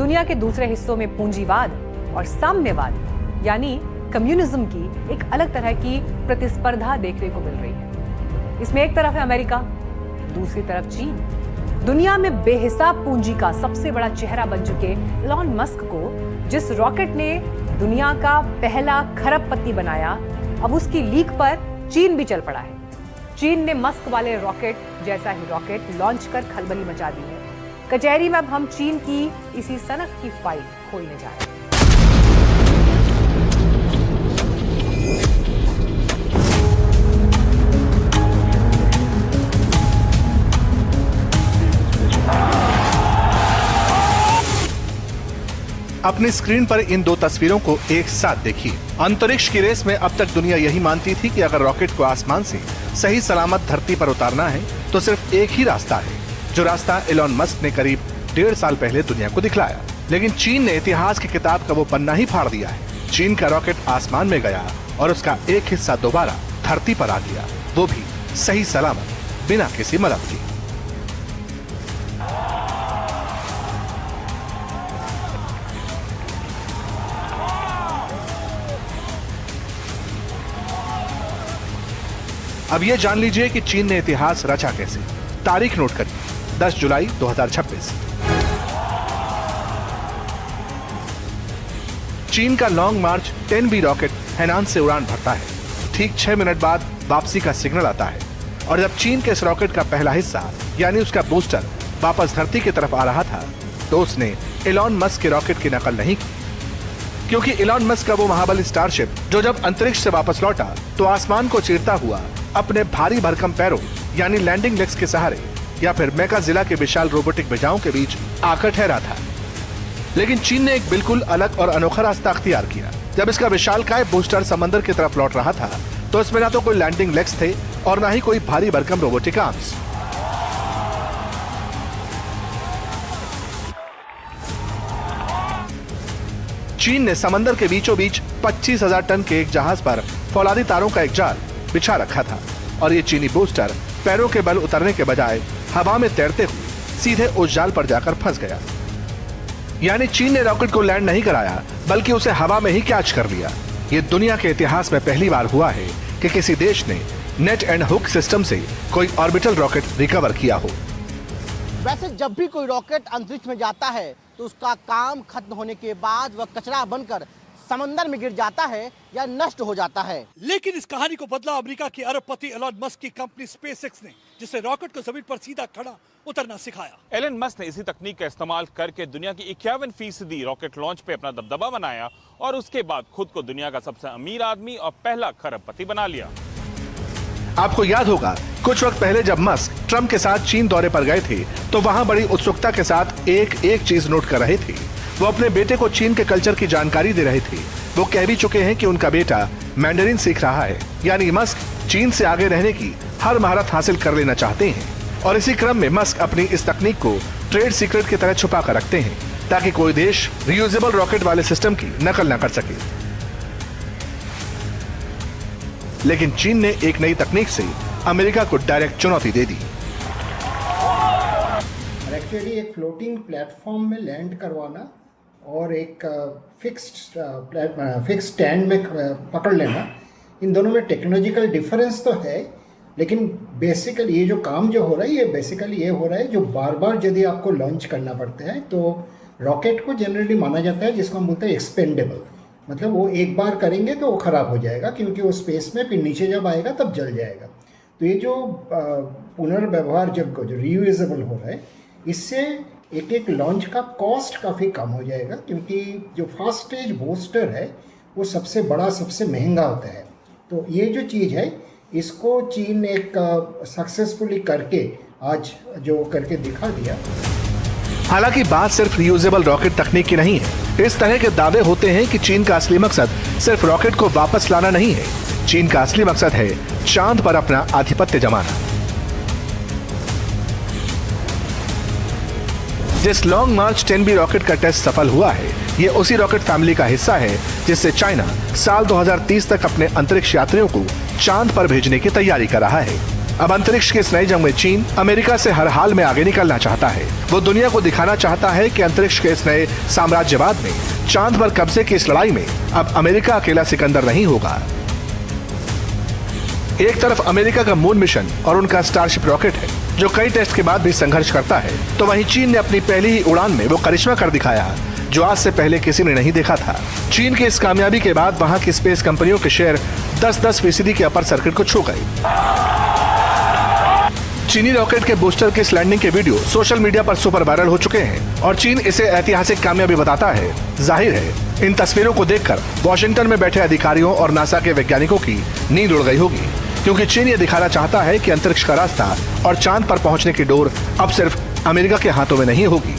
दुनिया के दूसरे हिस्सों में पूंजीवाद और साम्यवाद यानी कम्युनिज्म की एक अलग तरह की प्रतिस्पर्धा देखने को मिल रही है। इसमें एक तरफ है अमेरिका, दूसरी तरफ चीन। दुनिया में बेहिसाब पूंजी का सबसे बड़ा चेहरा बन चुके एलन मस्क को जिस रॉकेट ने दुनिया का पहला खरबपति बनाया, अब उसकी लीक पर चीन भी चल पड़ा है। चीन ने मस्क वाले रॉकेट जैसा ही रॉकेट लॉन्च कर खलबली मचा दी है। कचहरी में अब हम चीन की इसी सनक की फाइल खोलने जा रहे हैं। अपनी स्क्रीन पर इन दो तस्वीरों को एक साथ देखिए। अंतरिक्ष की रेस में अब तक दुनिया यही मानती थी कि अगर रॉकेट को आसमान से सही सलामत धरती पर उतारना है तो सिर्फ एक ही रास्ता है, जो रास्ता एलन मस्क ने करीब 1.5 साल पहले दुनिया को दिखलाया। लेकिन चीन ने इतिहास की किताब का वो पन्ना ही फाड़ दिया है। चीन का रॉकेट आसमान में गया और उसका एक हिस्सा दोबारा धरती पर आ गया, वो भी सही सलामत, बिना किसी मदद के। अब ये जान लीजिए कि चीन ने इतिहास रचा कैसे। तारीख नोट करिए, 10 जुलाई 2026। चीन का लॉन्ग मार्च 10B रॉकेट हैनान से उड़ान भरता है। ठीक 6 मिनट बाद वापसी का सिग्नल आता है और जब चीन के इस रॉकेट का पहला हिस्सा यानी उसका बूस्टर वापस धरती की तरफ आ रहा था तो उसने एलन मस्क के रॉकेट की नकल नहीं की, क्योंकि एलन मस्क का वो महाबली स्टारशिप जो जब अंतरिक्ष से वापस लौटा तो आसमान को चीरता हुआ अपने भारी भरकम पैरों यानी लैंडिंग लेग्स के सहारे या फिर मेकाजिला के विशाल रोबोटिक भुजाओं के बीच आकर ठहरा था। लेकिन चीन ने एक बिल्कुल अलग और अनोखा रास्ता अख्तियार किया। जब इसका विशालकाय बूस्टर समंदर की तरफ लौट रहा था तो इसमें ना तो कोई लैंडिंग लेग्स थे और ना ही कोई भारी भरकम रोबोटिक आर्म्स। चीन ने समंदर के बीचों बीच 25,000 टन के एक जहाज पर फौलादी तारों का एक जाल बिछा रखा था और ये चीनी बूस्टर पैरों के बल उतरने के बजाय हवा में तैरते हुए सीधे उस जाल पर जाकर फंस गया। यानी चीन ने रॉकेट को लैंड नहीं कराया बल्कि उसे हवा में ही कैच कर लिया। ये दुनिया के इतिहास में पहली बार हुआ है कि किसी देश ने नेट एंड हुक सिस्टम से कोई ऑर्बिटल रॉकेट रिकवर किया हो। वैसे जब भी कोई रॉकेट अंतरिक्ष में जाता है तो उसका काम खत्म होने के बाद वह कचरा बनकर समंदर में गिर जाता है या नष्ट हो जाता है। लेकिन इस कहानी को बदला अमेरिका के अरबपति एलन मस्क की कंपनी स्पेसएक्स ने, जिससे रॉकेट को जमीन पर सीधा खड़ा उतरना सिखाया। एलन मस्क ने इसी तकनीक का इस्तेमाल करके दुनिया की 51% रॉकेट लॉन्च पे अपना दबदबा बनाया और उसके बाद खुद को दुनिया का सबसे अमीर आदमी और पहला खरबपति बना लिया। आपको याद होगा कुछ वक्त पहले जब मस्क ट्रंप के साथ चीन दौरे पर गए थे तो वहां बड़ी उत्सुकता के साथ एक एक चीज नोट कर रहे थे। वो अपने बेटे को चीन के कल्चर की जानकारी दे रहे थे। वो कह भी चुके हैं कि उनका बेटा मैंडरिन सीख रहा है, यानी मस्क चीन से आगे रहने की हर महारत हासिल कर लेना चाहते हैं। और इसी क्रम में मस्क अपनी इस तकनीक को ट्रेड सीक्रेट की तरह छुपा कर रखते हैं ताकि कोई देश रियूजेबल रॉकेट वाले सिस्टम की नकल न कर सके। लेकिन चीन ने एक नई तकनीक से अमेरिका को डायरेक्ट चुनौती दे दी। एक्चुअली एक फ्लोटिंग प्लेटफॉर्म में लैंड करवाना और एक फिक्स स्टैंड में पकड़ लेना, इन दोनों में टेक्नोलॉजिकल डिफरेंस तो है, लेकिन बेसिकली ये जो काम जो हो रहा है ये बेसिकली ये हो रहा है जो बार बार यदि आपको लॉन्च करना पड़ता है तो रॉकेट को जनरली माना जाता है जिसको हम बोलते हैं एक्सपेंडेबल, मतलब वो एक बार करेंगे तो वो ख़राब हो जाएगा क्योंकि वो स्पेस में फिर नीचे जब आएगा तब जल जाएगा। तो ये जो पुनर्व्यवहार जो रीयूजेबल हो रहा है इससे एक एक लॉन्च का कॉस्ट काफ़ी कम हो जाएगा, क्योंकि जो फास्ट स्टेज बूस्टर है वो सबसे बड़ा सबसे महंगा होता है। तो ये जो चीज़ है इसको चीन ने एक सक्सेसफुली करके आज जो करके दिखा दिया। हालांकि बात सिर्फ रियूजेबल रॉकेट तकनीक की नहीं है। इस तरह के दावे होते हैं कि चीन का असली मकसद सिर्फ रॉकेट को वापस लाना नहीं है, चीन का असली मकसद है चांद पर अपना आधिपत्य जमाना। जिस लॉन्ग मार्च 10B रॉकेट का टेस्ट सफल हुआ है ये उसी रॉकेट फैमिली का हिस्सा है जिससे चाइना साल 2030 तक अपने अंतरिक्ष यात्रियों को चांद पर भेजने की तैयारी कर रहा है। अब अंतरिक्ष की इस नई जंग में चीन अमेरिका से हर हाल में आगे निकलना चाहता है। वो दुनिया को दिखाना चाहता है कि अंतरिक्ष के इस नए साम्राज्यवाद में, चांद पर कब्जे की इस लड़ाई में अब अमेरिका अकेला सिकंदर नहीं होगा। एक तरफ अमेरिका का मून मिशन और उनका स्टारशिप रॉकेट है जो कई टेस्ट के बाद भी संघर्ष करता है, तो वहीं चीन ने अपनी पहली ही उड़ान में वो करिश्मा कर दिखाया जो आज से पहले किसी ने नहीं देखा था। चीन की इस कामयाबी के बाद वहां की स्पेस कंपनियों के शेयर 10-10% के अपर सर्किट को छू गए। चीनी रॉकेट के बूस्टर की इस लैंडिंग के वीडियो सोशल मीडिया पर सुपर वायरल हो चुके हैं और चीन इसे ऐतिहासिक कामयाबी बताता है। जाहिर है इन तस्वीरों को देखकर वॉशिंगटन में बैठे अधिकारियों और नासा के वैज्ञानिकों की नींद उड़ गई होगी, क्योंकि चीन ये दिखाना चाहता है कि अंतरिक्ष का रास्ता और चांद पर पहुंचने की डोर अब सिर्फ अमेरिका के हाथों में नहीं होगी।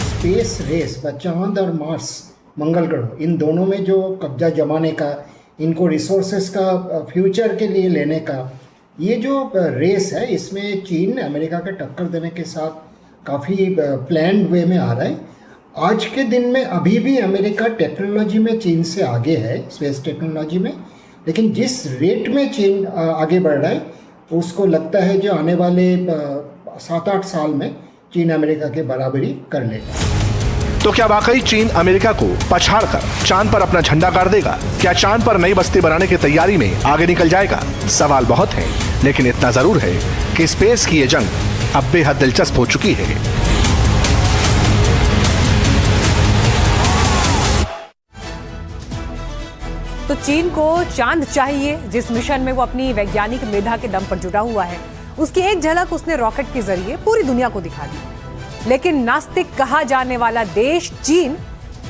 स्पेस रेस व चांद और मार्स, मंगल ग्रह, इन दोनों में जो कब्जा जमाने का, इनको रिसोर्सेस का फ्यूचर के लिए लेने का ये जो रेस है, इसमें चीन अमेरिका के टक्कर देने के साथ काफ़ी प्लान्ड वे में आ रहा है। आज के दिन में अभी भी अमेरिका टेक्नोलॉजी में चीन से आगे है, स्पेस टेक्नोलॉजी में, लेकिन जिस रेट में चीन आगे बढ़ रहा है उसको लगता है जो आने वाले 7-8 साल में चीन अमेरिका के बराबरी कर लेगा। तो क्या वाकई चीन अमेरिका को पछाड़कर चांद पर अपना झंडा गाड़ देगा? क्या चांद पर नई बस्ती बनाने की तैयारी में आगे निकल जाएगा? सवाल बहुत हैं, लेकिन इतना जरूर है कि स्पेस की ये जंग अब बेहद दिलचस्प हो चुकी है। तो चीन को चांद चाहिए, जिस मिशन में वो अपनी वैज्ञानिक मेधा के दम पर जुटा हुआ है, उसकी एक झलक उसने रॉकेट के जरिए पूरी दुनिया को दिखा दी। लेकिन नास्तिक कहा जाने वाला देश चीन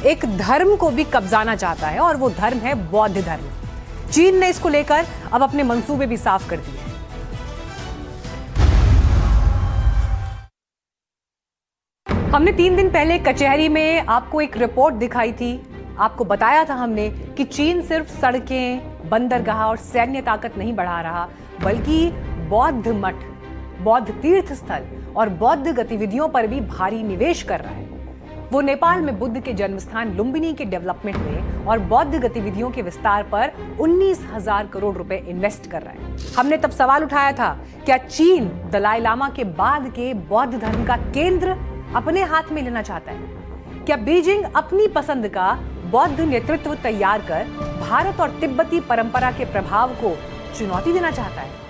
एक धर्म को भी कब्जाना चाहता है और वो धर्म है बौद्ध धर्म। चीन ने इसको लेकर अब अपने मंसूबे भी साफ कर दिए हैं। हमने 3 दिन पहले कचहरी में आपको एक रिपोर्ट दिखाई थी। आपको बताया था हमने कि चीन सिर्फ सड़कें, बंदरगाह और सैन्य ताकत नहीं बढ़ा रहा, बल्कि बौद्ध मठ, बौद्ध तीर्थ स्थल और बौद्ध गतिविधियों पर भी भारी निवेश कर रहा है। वो नेपाल में बुद्ध के जन्मस्थान लुम्बिनी के डेवलपमेंट में और बौद्ध गतिविधियों के विस्तार पर 19,000 करोड़ रुपए इन्वेस्ट कर रहा है। हमने तब सवाल उठाया था, क्या चीन दलाई लामा के बाद के बौद्ध धर्म का केंद्र अपने हाथ में लेना चाहता है? क्या बीजिंग अपनी पसंद का बौद्ध नेतृत्व तैयार कर भारत और तिब्बती परंपरा के प्रभाव को चुनौती देना चाहता है?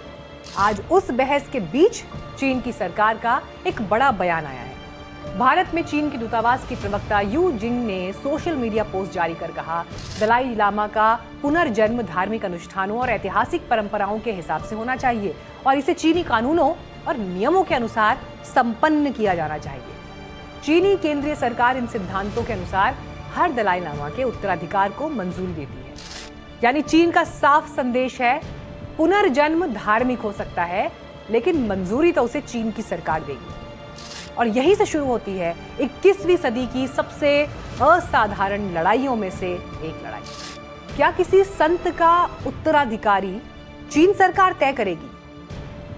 आज उस बहस के बीच चीन की सरकार का एक बड़ा बयान आया है। भारत में चीन के दूतावास की प्रवक्ता यू जिंग ने सोशल मीडिया पोस्ट जारी कर कहा, दलाई लामा का पुनर्जन्म धार्मिक अनुष्ठानों और ऐतिहासिक परंपराओं के हिसाब से होना चाहिए और इसे चीनी कानूनों और नियमों के अनुसार संपन्न किया जाना चाहिए। चीनी केंद्रीय सरकार इन सिद्धांतों के अनुसार हर दलाई लामा के उत्तराधिकार को मंजूरी देती है। यानी चीन का साफ संदेश है, पुनर्जन्म धार्मिक हो सकता है, लेकिन मंजूरी तो उसे चीन की सरकार देगी। और यहीं से शुरू होती है 21वीं सदी की सबसे असाधारण लड़ाइयों में से एक लड़ाई। क्या किसी संत का उत्तराधिकारी चीन सरकार तय करेगी?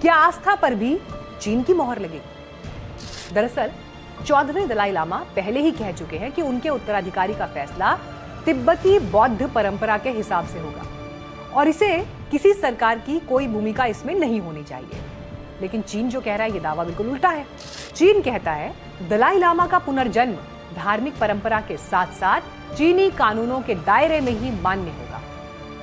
क्या आस्था पर भी चीन की मोहर लगेगी? दरअसल 14वें दलाई लामा पहले ही कह चुके हैं कि उनके उत्तराधिकारी का फैसला तिब्बती बौद्ध परंपरा के हिसाब से होगा और इसे किसी सरकार की कोई भूमिका इसमें नहीं होनी चाहिए। लेकिन चीन जो कह रहा है ये दावा बिल्कुल उल्टा है। चीन कहता है दलाई लामा का पुनर्जन्म धार्मिक परंपरा के साथ साथ चीनी कानूनों के दायरे में ही मान्य होगा।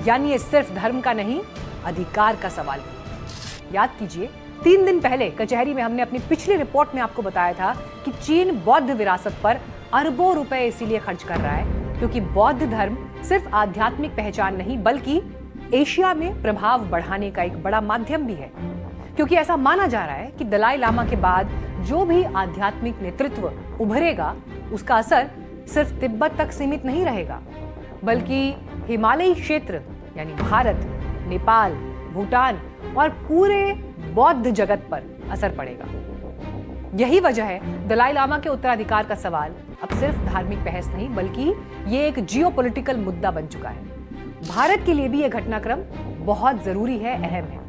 यानी ये सिर्फ धर्म का नहीं, अधिकार का सवाल है। याद कीजिए, 3 दिन पहले कचहरी में हमने अपनी पिछली रिपोर्ट में आपको बताया था कि चीन बौद्ध विरासत पर अरबों रुपए इसीलिए खर्च कर रहा है क्योंकि बौद्ध धर्म सिर्फ आध्यात्मिक पहचान नहीं बल्कि एशिया में प्रभाव बढ़ाने का एक बड़ा माध्यम भी है। क्योंकि ऐसा माना जा रहा है कि दलाई लामा के बाद जो भी आध्यात्मिक नेतृत्व उभरेगा उसका असर सिर्फ तिब्बत तक सीमित नहीं रहेगा, बल्कि हिमालयी क्षेत्र यानी भारत, नेपाल, भूटान और पूरे बौद्ध जगत पर असर पड़ेगा। यही वजह है दलाई लामा के उत्तराधिकार का सवाल अब सिर्फ धार्मिक बहस नहीं बल्कि ये एक जियोपॉलिटिकल मुद्दा बन चुका है। भारत के लिए भी यह घटनाक्रम बहुत जरूरी है, अहम है।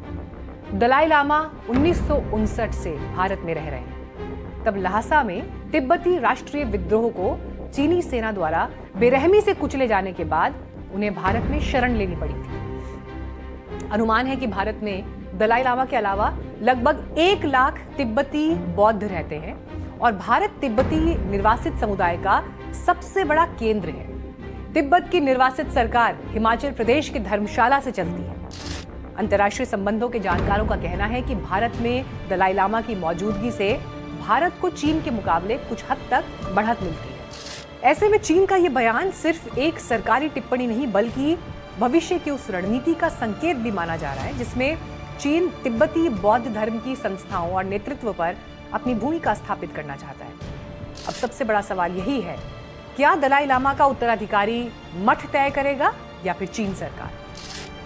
दलाई लामा 1959 से भारत में रह रहे हैं। तब ल्हासा में तिब्बती राष्ट्रीय विद्रोह को चीनी सेना द्वारा बेरहमी से कुचले जाने के बाद उन्हें भारत में शरण लेनी पड़ी थी। अनुमान है कि भारत ने दलाई लामा के अलावा लगभग 1 लाख तिब्बती बौद्ध रहते हैं और भारत तिब्बती निर्वासित समुदाय का सबसे बड़ा केंद्र है। तिब्बत की निर्वासित सरकार हिमाचल प्रदेश के धर्मशाला से चलती है। अंतर्राष्ट्रीय संबंधों के जानकारों का कहना है कि भारत में दलाई लामा की मौजूदगी से भारत को चीन के मुकाबले कुछ हद तक बढ़त मिलती है। ऐसे में चीन का यह बयान सिर्फ एक सरकारी टिप्पणी नहीं बल्कि भविष्य की उस रणनीति का संकेत भी माना जा रहा है जिसमें चीन तिब्बती बौद्ध धर्म की संस्थाओं और नेतृत्व पर अपनी भूमिका स्थापित करना चाहता है। अब सबसे बड़ा सवाल यही है, क्या दलाई लामा का उत्तराधिकारी मठ तय करेगा या फिर चीन सरकार?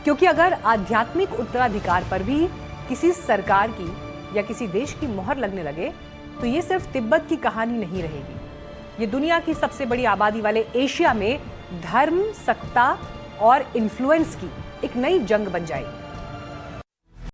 क्योंकि अगर आध्यात्मिक उत्तराधिकार पर भी किसी सरकार की या किसी देश की मोहर लगने लगे तो ये सिर्फ तिब्बत की कहानी नहीं रहेगी। ये दुनिया की सबसे बड़ी आबादी वाले एशिया में धर्म, सत्ता और इन्फ्लुएंस की एक नई जंग बन जाएगी।